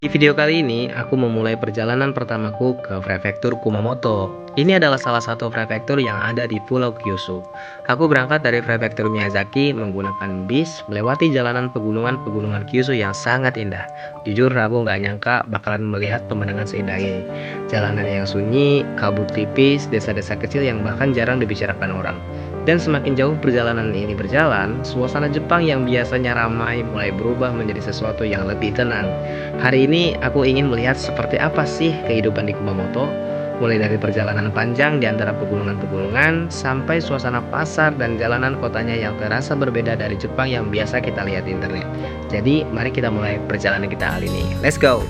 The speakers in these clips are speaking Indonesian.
Di video kali ini, aku memulai perjalanan pertamaku ke prefektur Kumamoto. Ini adalah salah satu prefektur yang ada di Pulau Kyushu. Aku berangkat dari prefektur Miyazaki menggunakan bis melewati jalanan pegunungan-pegunungan Kyushu yang sangat indah. Jujur, aku nggak nyangka bakalan melihat pemandangan seindah ini. Jalanan yang sunyi, kabut tipis, desa-desa kecil yang bahkan jarang dibicarakan orang. Dan semakin jauh perjalanan ini berjalan, suasana Jepang yang biasanya ramai mulai berubah menjadi sesuatu yang lebih tenang. Hari ini aku ingin melihat seperti apa sih kehidupan di Kumamoto, mulai dari perjalanan panjang di antara pegunungan-pegunungan sampai suasana pasar dan jalanan kotanya yang terasa berbeda dari Jepang yang biasa kita lihat di internet. Jadi, mari kita mulai perjalanan kita kali ini. Let's go!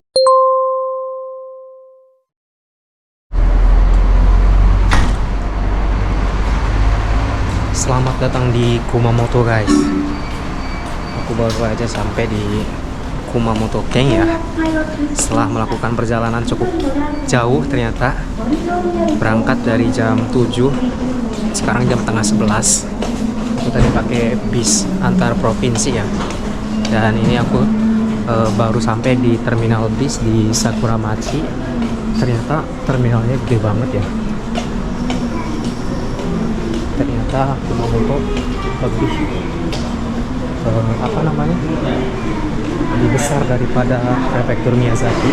Selamat datang di Kumamoto, guys. Aku baru aja sampai di Kumamoto Ken ya. Setelah melakukan perjalanan cukup jauh ternyata. Berangkat dari jam 7. Sekarang jam tengah 11. Aku tadi pakai bis antar provinsi ya. Dan ini aku baru sampai di terminal bis di Sakuramachi. Ternyata terminalnya gede banget ya. Ternyata Kumamoto lebih lebih besar daripada prefektur Miyazaki.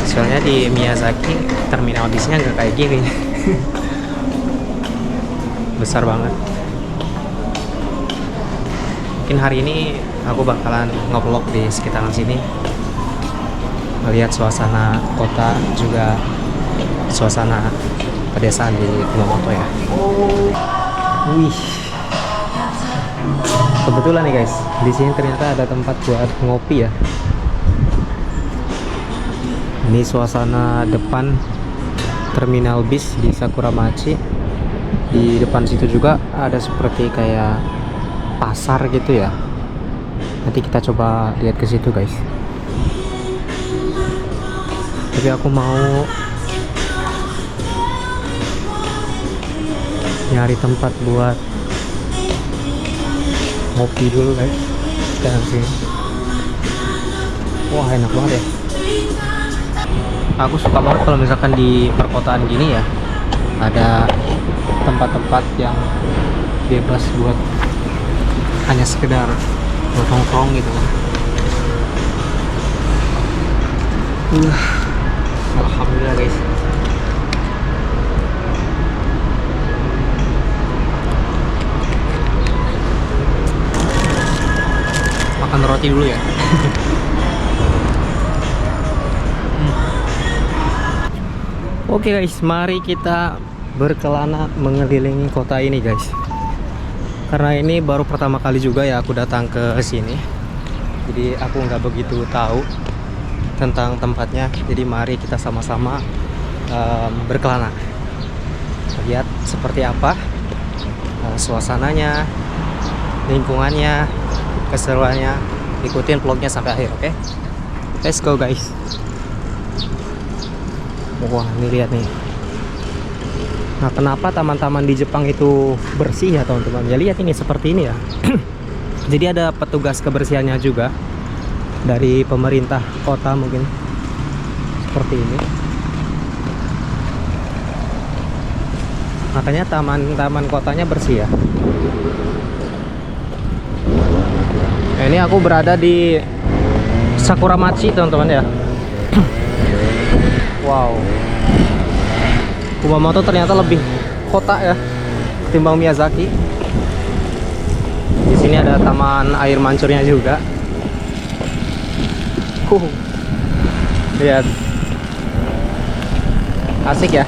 Soalnya di Miyazaki terminal bisnya nggak kayak gini. Besar banget. Mungkin hari ini aku bakalan nge-vlog di sekitaran sini, melihat suasana kota juga suasana pedesaan di Kumamoto ya. Wih, kebetulan nih guys, di sini ternyata ada tempat buat ngopi ya. Ini suasana depan terminal bis di Sakuramachi. Di depan situ juga ada seperti kayak pasar gitu ya. Nanti kita coba lihat ke situ guys. Tapi aku mau nyari tempat buat ngopi dulu guys. Sekarang sini, wah enak banget ya. Aku suka banget kalau misalkan di perkotaan gini ya, ada tempat-tempat yang bebas buat hanya sekedar nongkrong gitu kan. Alhamdulillah guys. Makan roti dulu ya. Oke guys, mari kita berkelana mengelilingi kota ini guys. Karena ini baru pertama kali juga ya aku datang ke sini. Jadi aku nggak begitu tahu tentang tempatnya. Jadi mari kita sama-sama berkelana. Lihat seperti apa suasananya, lingkungannya, keseruannya. Ikutin vlognya sampai akhir, oke? Let's go guys. Wah, ini lihat nih. Nah, kenapa taman-taman di Jepang itu bersih ya teman-teman? Ya lihat ini seperti ini ya. Jadi ada petugas kebersihannya juga dari pemerintah kota mungkin. Seperti ini. Makanya taman-taman kotanya bersih ya. Nah, ini aku berada di Sakuramachi teman-teman ya. Wow, Kumamoto ternyata lebih kota ya ketimbang Miyazaki. Di sini ada taman air mancurnya juga. Lihat, asik ya.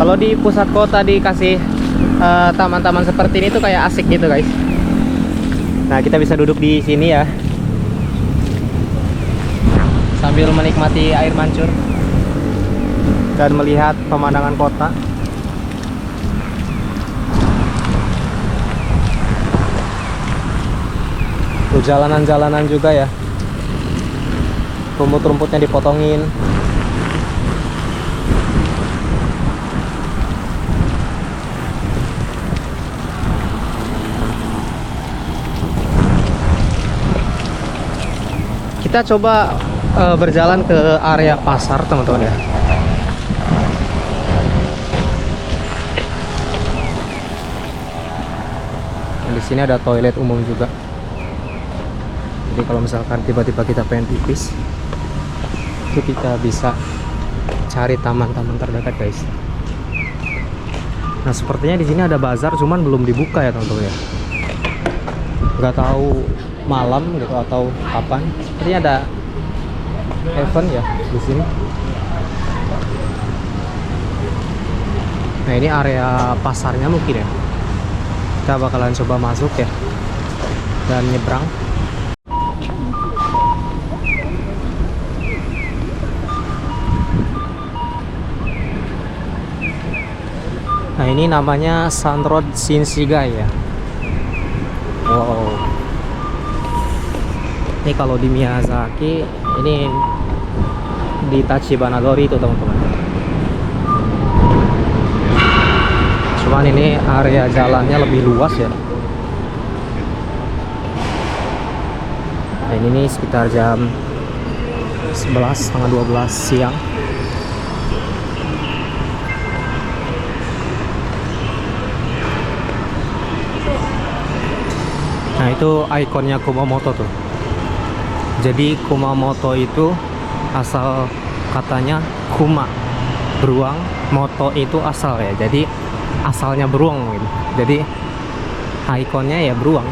Kalau di pusat kota dikasih taman-taman seperti ini tuh kayak asik gitu guys. Nah, kita bisa duduk di sini ya sambil menikmati air mancur dan melihat pemandangan kota. Tuh jalanan-jalanan juga ya, rumput-rumputnya dipotongin. Kita coba berjalan ke area pasar, teman-teman ya. Dan di sini ada toilet umum juga. Jadi kalau misalkan tiba-tiba kita pengen pipis, itu kita bisa cari taman-taman terdekat, guys. Nah, sepertinya di sini ada bazar, cuman belum dibuka ya, teman-teman ya. Nggak tahu malam gitu atau kapan. Sepertinya ada event ya di sini. Nah, ini area pasarnya mungkin ya. Kita bakalan coba masuk ya dan nyebrang. Nah, ini namanya Sanrod Shinshigai ya. Wow. Ini kalau di Miyazaki, ini di Tachibanadori itu, teman-teman. Cuman ini area jalannya lebih luas ya. Dan ini sekitar jam 11, setengah 12 siang. Nah, itu ikonnya Kumamoto tuh. Jadi Kumamoto itu asal katanya kuma, beruang, moto itu asal ya. Jadi asalnya beruang gitu. Jadi ikonnya ya beruang.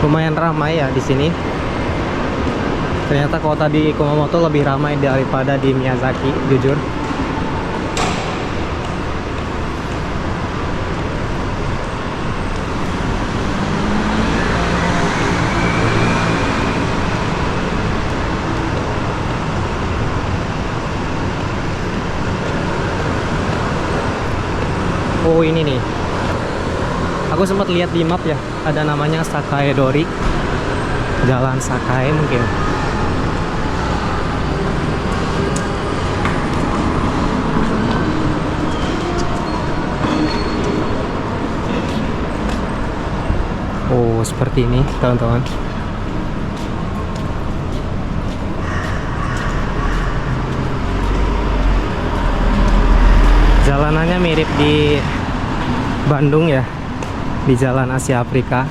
Lumayan ramai ya di sini. Ternyata kalau tadi Kumamoto lebih ramai daripada di Miyazaki, jujur. Oh, ini nih. Aku sempat lihat di map ya, ada namanya Sakae Dori. Jalan Sakae mungkin. Oh, seperti ini, teman-teman. Jalanannya mirip di Bandung ya, di Jalan Asia Afrika.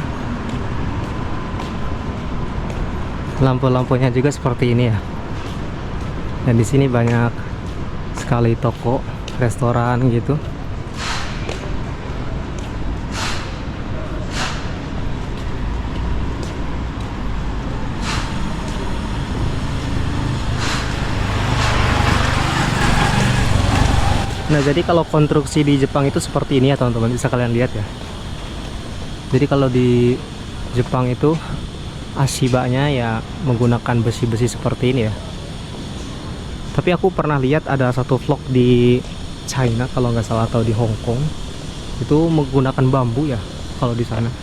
Lampu-lampunya juga seperti ini ya. Dan di sini banyak sekali toko, restoran gitu. Nah, jadi kalau konstruksi di Jepang itu seperti ini ya, teman-teman, bisa kalian lihat ya. Jadi kalau di Jepang itu ashibanya ya menggunakan besi-besi seperti ini ya. Tapi aku pernah lihat ada satu vlog di China kalau nggak salah, atau di Hong Kong, itu menggunakan bambu ya kalau di sana.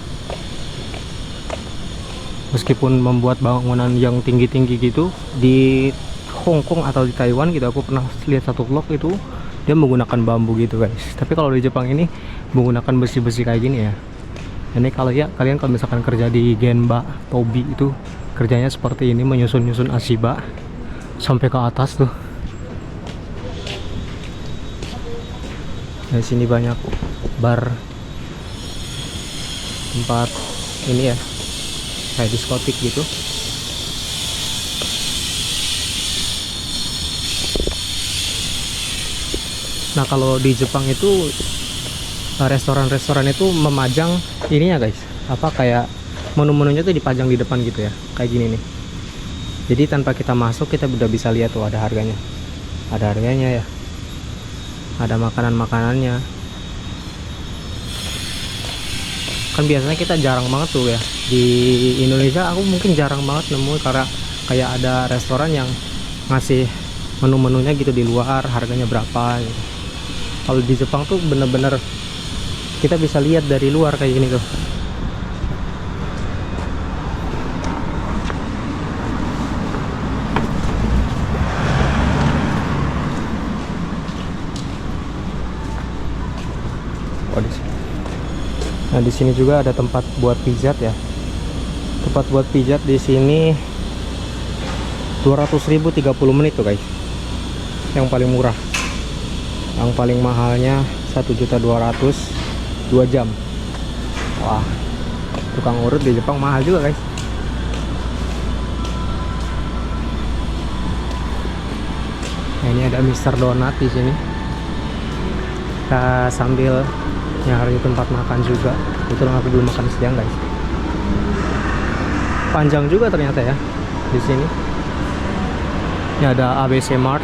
Meskipun membuat bangunan yang tinggi-tinggi gitu di Hong Kong atau di Taiwan gitu, aku pernah lihat satu vlog itu dia menggunakan bambu gitu, guys. Tapi kalau di Jepang ini menggunakan besi-besi kayak gini ya. Ini kalau ya kalian kalau misalkan kerja di Genba, Tobi itu kerjanya seperti ini, menyusun-nyusun ashiba sampai ke atas tuh. Di sini banyak bar, tempat ini ya, kayak diskotik gitu. Nah, kalau di Jepang itu restoran-restoran itu memajang ininya, guys, apa kayak menu-menunya tuh dipajang di depan gitu ya, kayak gini nih. Jadi tanpa kita masuk kita udah bisa lihat tuh ada harganya, ya, ada makanan-makanannya. Kan biasanya kita jarang banget tuh ya di Indonesia, aku mungkin jarang banget nemu karena kayak ada restoran yang ngasih menu-menunya gitu di luar, harganya berapa gitu. Kalau di Jepang tuh bener-bener kita bisa lihat dari luar kayak gini tuh. Nah, di sini juga ada tempat buat pijat ya. Tempat buat pijat di sini 200.000 30 menit tuh guys. Yang paling murah. Yang paling mahalnya 1.200.000 2 jam. Wah, tukang urut di Jepang mahal juga guys. Nah, ini ada Mister Donut di sini. Kita sambil nyari tempat makan juga. Kebetulan aku belum makan siang guys. Panjang juga ternyata ya di sini. Ini ada ABC Mart.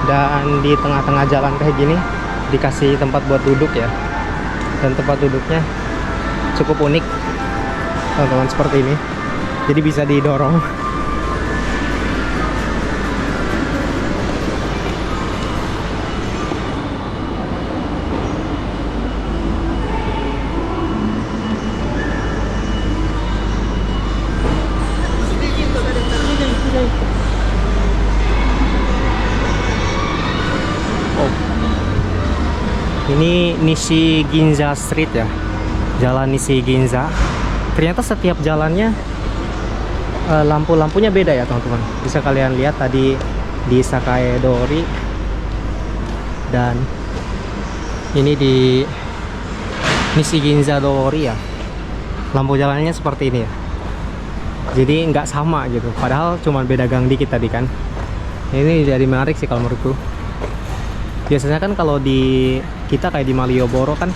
Dan di tengah-tengah jalan kayak gini dikasih tempat buat duduk ya. Dan tempat duduknya cukup unik teman-teman, seperti ini. Jadi bisa didorong. Oh. Ini Nishi Ginza Street ya. Jalan Nishi Ginza. Ternyata setiap jalannya lampu-lampunya beda ya teman-teman. Bisa kalian lihat tadi di Sakae Dori, dan ini di Nishi Ginza Dori ya. Lampu jalannya seperti ini ya. Jadi nggak sama gitu. Padahal cuma beda gang dikit tadi kan. Ini jadi menarik sih kalau menurutku. Biasanya kan kalau di kita kayak di Malioboro kan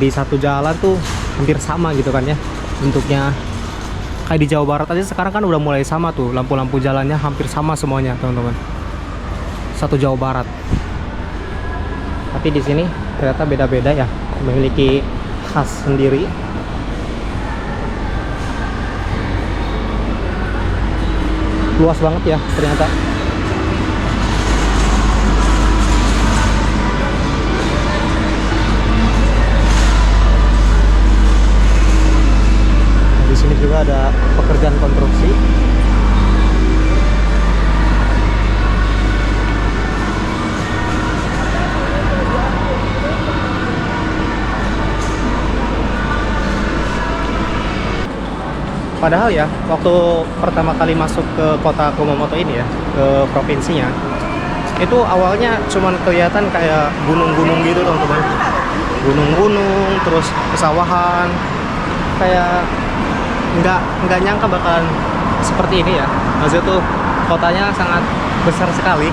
di satu jalan tuh hampir sama gitu kan ya bentuknya. Kayak di Jawa Barat aja sekarang kan udah mulai sama tuh, lampu-lampu jalannya hampir sama semuanya teman-teman, satu Jawa Barat. Tapi di sini ternyata beda-beda ya, memiliki khas sendiri. Luas banget ya ternyata. Di sini juga ada pekerjaan konstruksi. Padahal ya, waktu pertama kali masuk ke kota Kumamoto ini ya, ke provinsinya, itu awalnya cuman kelihatan kayak gunung-gunung gitu teman-teman. Gunung-gunung, terus pesawahan, kayak nggak nyangka bakalan seperti ini ya. Maksudnya tuh kotanya sangat besar sekali.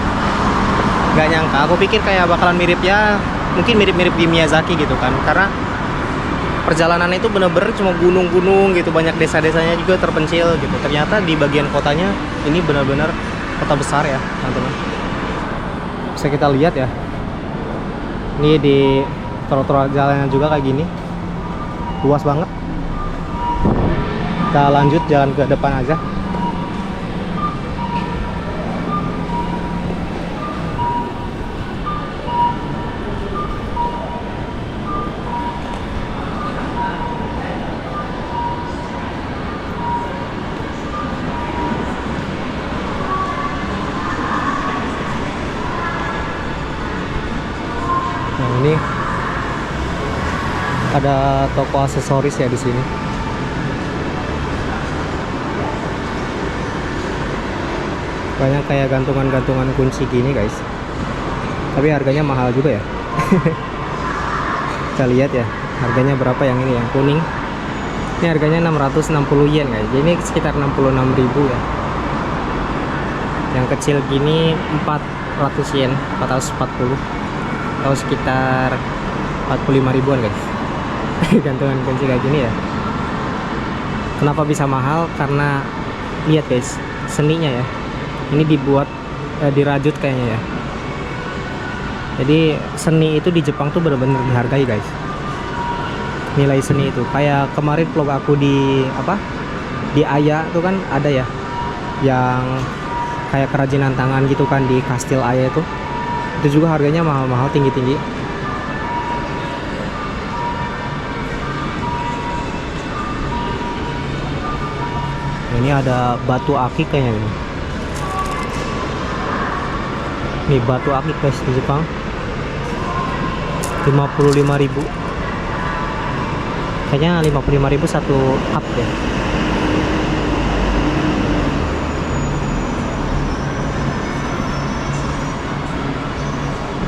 Nggak nyangka, aku pikir kayak bakalan mirip ya, mungkin mirip-mirip di Miyazaki gitu kan, karena perjalanan itu bener-bener cuma gunung-gunung gitu, banyak desa-desanya juga terpencil gitu. Ternyata di bagian kotanya ini benar-benar kota besar ya teman-teman. Bisa kita lihat ya, ini di trotoar jalannya juga kayak gini, luas banget. Kita lanjut jalan ke depan aja. Nah, ini ada toko aksesoris ya di sini. Banyak kayak gantungan-gantungan kunci gini guys. Tapi harganya mahal juga ya. Kita lihat ya, harganya berapa yang ini, yang kuning. Ini harganya 660 yen guys. Jadi ini sekitar 66.000 ya. Yang kecil gini 400 yen, 440. Atau sekitar 45 ribuan guys. Gantungan kunci kayak gini ya. Kenapa bisa mahal? Karena lihat guys, seninya ya. Ini dibuat dirajut kayaknya ya. Jadi seni itu di Jepang tuh benar-benar dihargai guys. Nilai seni itu kayak kemarin vlog aku di di Aya tuh kan ada ya yang kayak kerajinan tangan gitu kan di Kastil Aya itu juga harganya mahal-mahal, tinggi-tinggi. Ini ada batu akik kayaknya ini. Nih batu akik guys di Jepang 55.000. Kayaknya 55.000 satu cup ya.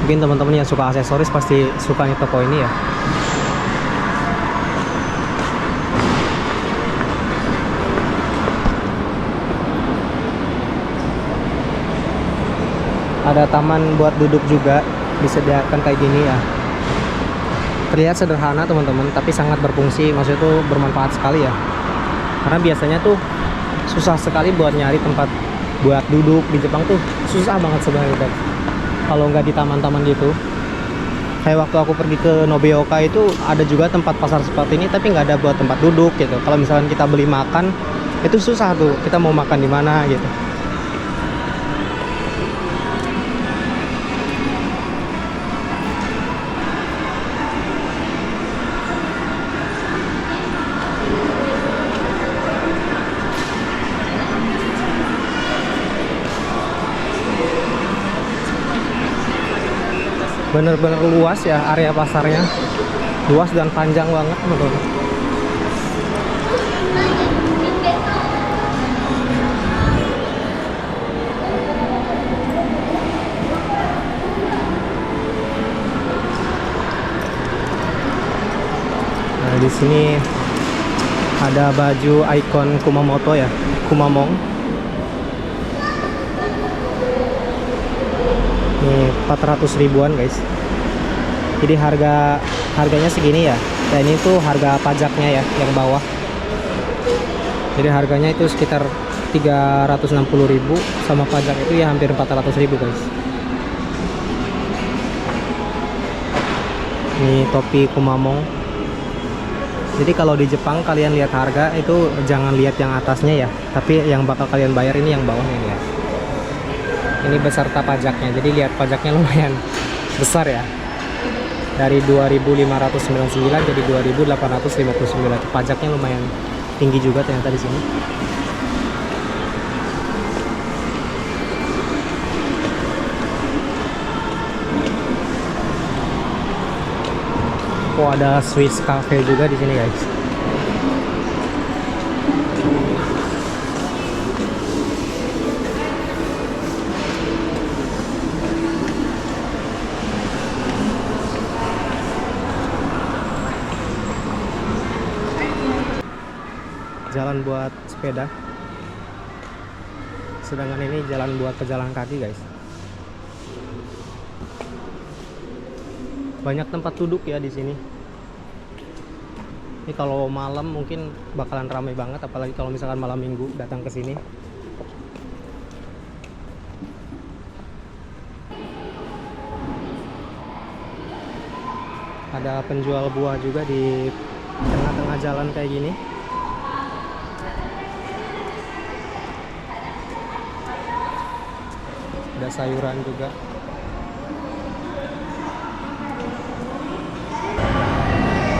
Mungkin teman-teman yang suka aksesoris pasti suka nih toko ini ya. Ada taman buat duduk juga disediakan kayak gini ya. Terlihat sederhana teman-teman, tapi sangat berfungsi. Maksudnya tuh bermanfaat sekali ya. Karena biasanya tuh susah sekali buat nyari tempat buat duduk di Jepang tuh, susah banget sebenarnya guys. Kalau nggak di taman-taman gitu. Kayak waktu aku pergi ke Nobeoka itu ada juga tempat pasar seperti ini, tapi nggak ada buat tempat duduk gitu. Kalau misalkan kita beli makan itu susah tuh, kita mau makan di mana gitu. Bener-bener luas ya area pasarnya, luas dan panjang banget teman-teman. Nah di sini ada baju ikon Kumamoto ya, Kumamon. Ini 400 ribuan guys. Jadi harganya segini ya. Dan ini tuh harga pajaknya ya yang bawah. Jadi harganya itu sekitar 360.000 sama pajak itu ya hampir 400.000 guys. Ini topi Kumamon. Jadi kalau di Jepang kalian lihat harga itu jangan lihat yang atasnya ya, tapi yang bakal kalian bayar ini yang bawahnya ini ya. Ini beserta pajaknya, jadi lihat pajaknya lumayan besar ya. Dari 2.599 jadi 2.859. Pajaknya lumayan tinggi juga ternyata di sini. Oh, ada Swiss Cafe juga di sini guys. Jalan buat sepeda, sedangkan ini jalan buat pejalan kaki guys. Banyak tempat duduk ya di sini. Ini kalau malam mungkin bakalan ramai banget, apalagi kalau misalkan malam minggu datang ke sini. Ada penjual buah juga di tengah-tengah jalan kayak gini. Ada sayuran juga.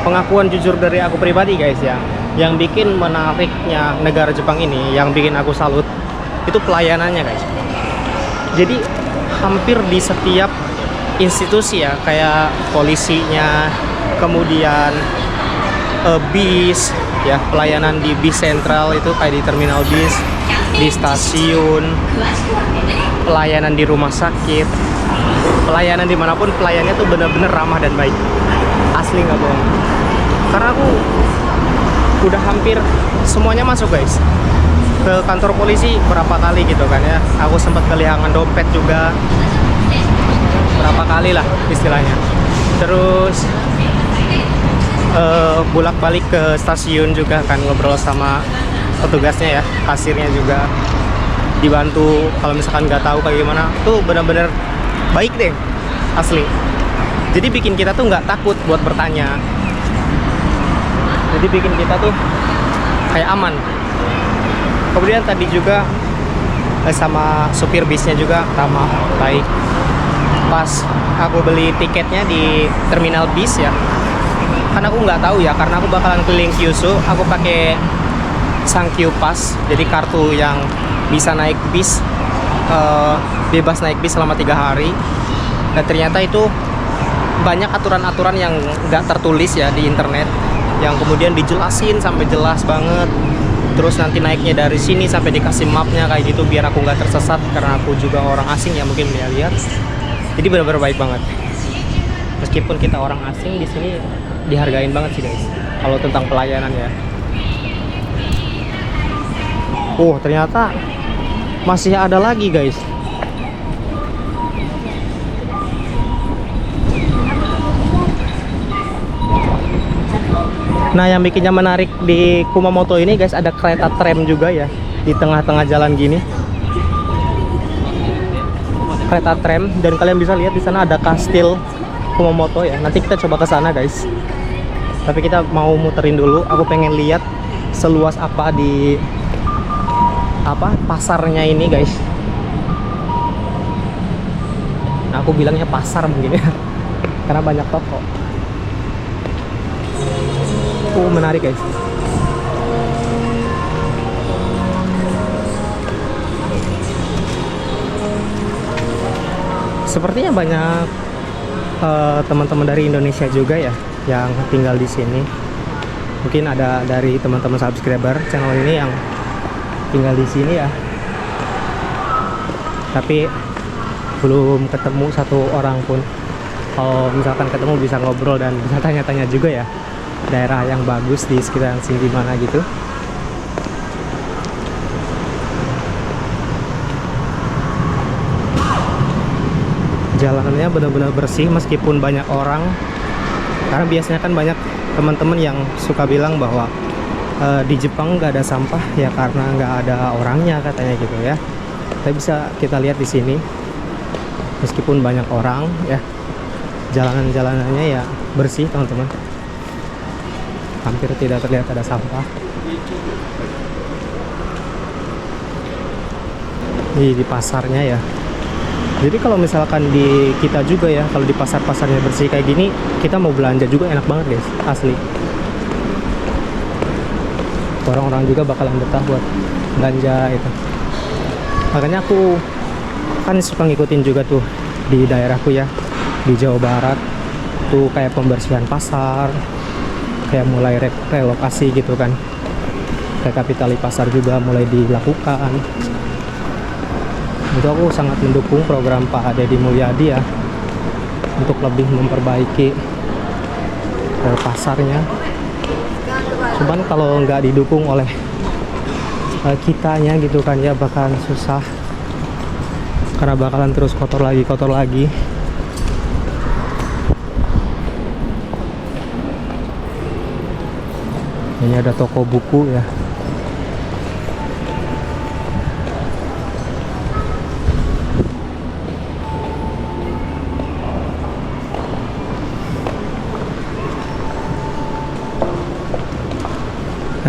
Pengakuan jujur dari aku pribadi guys ya, yang bikin menariknya negara Jepang ini, yang bikin aku salut, itu pelayanannya guys. Jadi hampir di setiap institusi ya, kayak polisinya, kemudian bis ya, pelayanan di bis sentral itu kayak di terminal bis, di stasiun, pelayanan di rumah sakit, pelayanan dimanapun, pelayannya tuh bener-bener ramah dan baik, asli nggak bohong. Karena aku udah hampir semuanya masuk guys. Ke kantor polisi berapa kali gitu kan ya, aku sempat kehilangan dompet juga berapa kali lah istilahnya. Terus bolak-balik ke stasiun juga kan, ngobrol sama petugasnya ya, kasirnya juga, dibantu kalau misalkan nggak tahu kayak gimana. Tuh benar-benar baik deh, asli. Jadi bikin kita tuh nggak takut buat bertanya. Jadi bikin kita tuh kayak aman. Kemudian tadi juga sama supir bisnya juga ramah, baik. Pas aku beli tiketnya di terminal bis ya, karena aku nggak tahu ya, karena aku bakalan keliling Kyushu, aku pakai Sankyu Pass, jadi kartu yang bisa naik bis bebas naik bis selama 3 hari. Dan ternyata itu banyak aturan-aturan yang nggak tertulis ya di internet, yang kemudian dijelasin sampai jelas banget. Terus nanti naiknya dari sini sampai dikasih mapnya kayak gitu biar aku nggak tersesat, karena aku juga orang asing ya, mungkin dia lihat. Jadi benar-benar baik banget. Meskipun kita orang asing, di sini dihargain banget sih guys. Kalau tentang pelayanan ya. Oh ternyata masih ada lagi guys. Nah yang bikinnya menarik di Kumamoto ini guys, ada kereta tram juga ya di tengah-tengah jalan gini. Kereta tram, dan kalian bisa lihat di sana ada kastil Kumamoto ya. Nanti kita coba ke sana guys. Tapi kita mau muterin dulu. Aku pengen lihat seluas apa di pasarnya ini guys. Nah, aku bilangnya pasar mungkin ya, karena banyak toko. Menarik guys. Sepertinya banyak teman-teman dari Indonesia juga ya yang tinggal di sini. Mungkin ada dari teman-teman subscriber channel ini yang tinggal di sini ya. Tapi belum ketemu satu orang pun. Kalau misalkan ketemu bisa ngobrol dan bisa tanya-tanya juga ya, daerah yang bagus di sekitar sini di mana gitu. Jalanannya benar-benar bersih meskipun banyak orang. Karena biasanya kan banyak teman-teman yang suka bilang bahwa di Jepang nggak ada sampah ya karena nggak ada orangnya katanya gitu ya. Tapi bisa kita lihat di sini, meskipun banyak orang ya, jalanan-jalanannya ya bersih teman-teman. Hampir tidak terlihat ada sampah. Di pasarnya ya. Jadi kalau misalkan di kita juga ya, kalau di pasar-pasarnya bersih kayak gini, kita mau belanja juga enak banget guys, asli. Orang-orang juga bakalan betah buat belanja itu. Makanya aku kan suka ngikutin juga tuh di daerahku ya, di Jawa Barat tuh kayak pembersihan pasar, kayak mulai relokasi gitu kan. Kayak kapitali pasar juga mulai dilakukan. Itu aku sangat mendukung program Pak Deddy Mulyadi ya, untuk lebih memperbaiki pasarnya. Cuman kalau nggak didukung oleh kitanya gitu kan ya, bakalan susah, karena bakalan terus kotor lagi. Ini ada toko buku ya.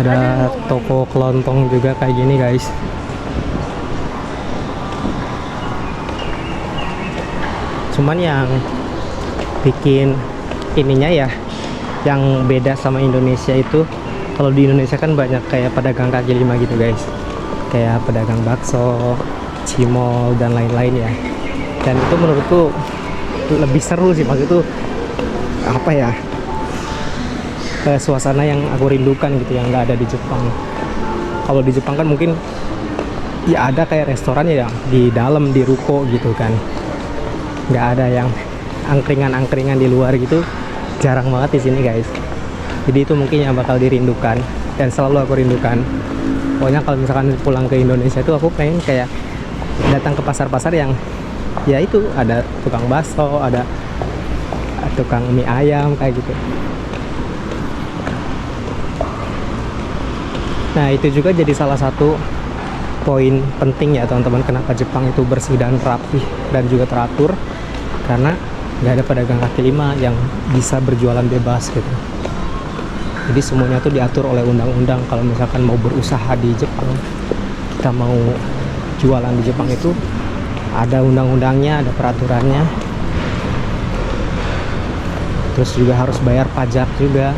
Ada toko kelontong juga kayak gini guys. Cuman yang bikin ininya ya, yang beda sama Indonesia itu, kalau di Indonesia kan banyak kayak pedagang kaki lima gitu guys, kayak pedagang bakso, cimol dan lain-lain ya. Dan itu menurutku lebih seru sih, maksud itu apa ya, suasana yang aku rindukan gitu, yang nggak ada di Jepang. Kalau di Jepang kan mungkin ya ada kayak restoran ya di dalam, di ruko gitu kan, nggak ada yang angkringan di luar gitu, jarang banget di sini guys. Jadi itu mungkin yang bakal dirindukan dan selalu aku rindukan. Pokoknya kalau misalkan pulang ke Indonesia itu aku pengen kayak datang ke pasar-pasar yang ya itu ada tukang bakso, ada tukang mie ayam kayak gitu. Nah itu juga jadi salah satu poin penting ya teman-teman, kenapa Jepang itu bersih dan rapih dan juga teratur, karena nggak ada pedagang kaki lima yang bisa berjualan bebas gitu. Jadi semuanya tuh diatur oleh undang-undang. Kalau misalkan mau berusaha di Jepang, kita mau jualan di Jepang itu ada undang-undangnya, ada peraturannya. Terus juga harus bayar pajak juga,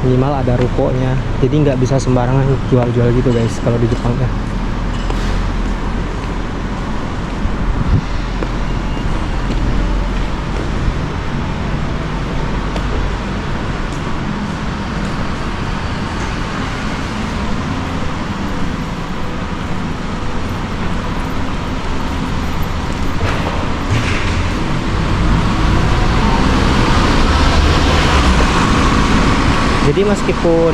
minimal ada rukonya. Jadi nggak bisa sembarangan jual-jual gitu guys kalau di Jepang ya. Jadi meskipun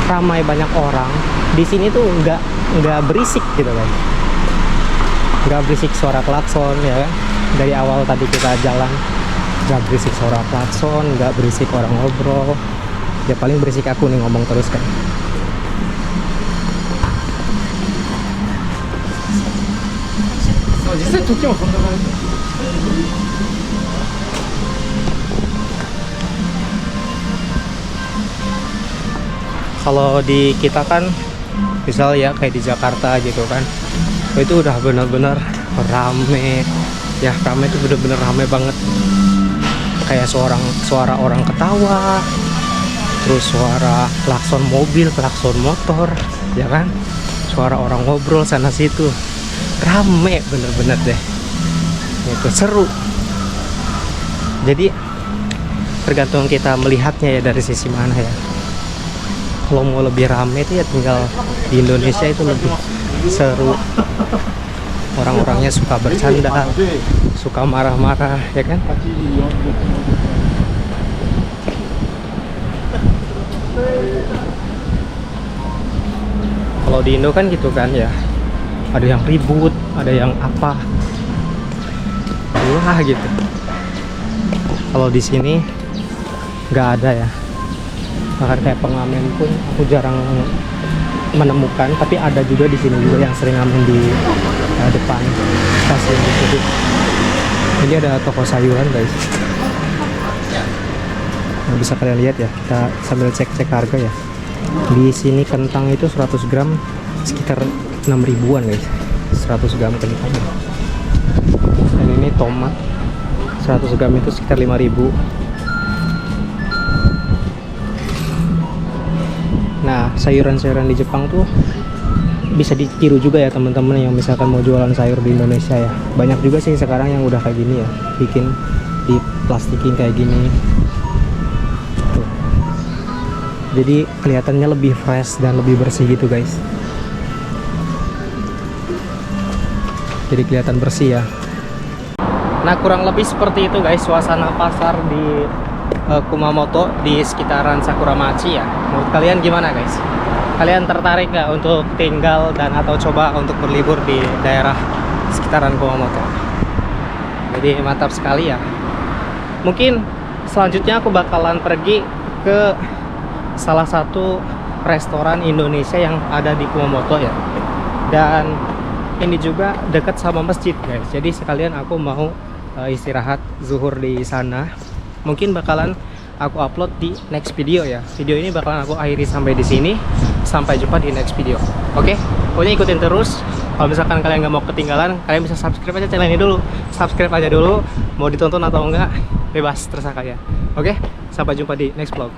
ramai banyak orang, di sini tuh nggak berisik gitu kan. Nggak berisik suara klakson ya kan. Dari awal tadi kita jalan nggak berisik suara klakson, nggak berisik orang ngobrol. Ya paling berisik aku nih ngomong terus kan. Kalau di kita kan misal ya kayak di Jakarta gitu kan, itu udah bener-bener rame ya, rame itu bener-bener rame banget, kayak suara orang ketawa, terus suara klakson mobil, klakson motor ya kan, suara orang ngobrol sana situ, rame bener-bener deh, itu seru. Jadi tergantung kita melihatnya ya dari sisi mana ya. Kalau mau lebih rame itu ya tinggal di Indonesia itu lebih seru. Orang-orangnya suka bercanda, suka marah-marah ya kan. Kalau di Indo kan gitu kan ya, ada yang ribut, ada yang apa, wah gitu. Kalau di sini nggak ada ya. Bahkan kayak pengamen pun aku jarang menemukan, tapi ada juga di sini juga yang sering ngamen di depan stasiun gitu. Ini ada toko sayuran guys. Nah, bisa kalian lihat ya, kita sambil cek-cek harga ya. Di sini kentang itu 100 gram sekitar 6 ribuan guys. 100 gram kentang. Dan ini tomat 100 gram itu sekitar 5.000. Nah, sayuran-sayuran di Jepang tuh bisa ditiru juga ya teman-teman yang misalkan mau jualan sayur di Indonesia ya. Banyak juga sih sekarang yang udah kayak gini ya, bikin di plastikin kayak gini. Tuh. Jadi kelihatannya lebih fresh dan lebih bersih gitu guys. Jadi kelihatan bersih ya. Nah, kurang lebih seperti itu guys suasana pasar di Kumamoto di sekitaran Sakuramachi ya. Menurut kalian gimana guys? Kalian tertarik nggak untuk tinggal dan atau coba untuk berlibur di daerah sekitaran Kumamoto? Jadi mantap sekali ya. Mungkin selanjutnya aku bakalan pergi ke salah satu restoran Indonesia yang ada di Kumamoto ya. Dan ini juga dekat sama masjid guys. Jadi sekalian aku mau istirahat zuhur di sana. Mungkin bakalan aku upload di next video ya. Video ini bakalan aku akhiri sampai di sini. Sampai jumpa di next video. Oke, pokoknya ikutin terus. Kalau misalkan kalian nggak mau ketinggalan, kalian bisa subscribe aja channel ini dulu. Subscribe aja dulu. Mau ditonton atau enggak, bebas terserah kalian. Oke, sampai jumpa di next vlog.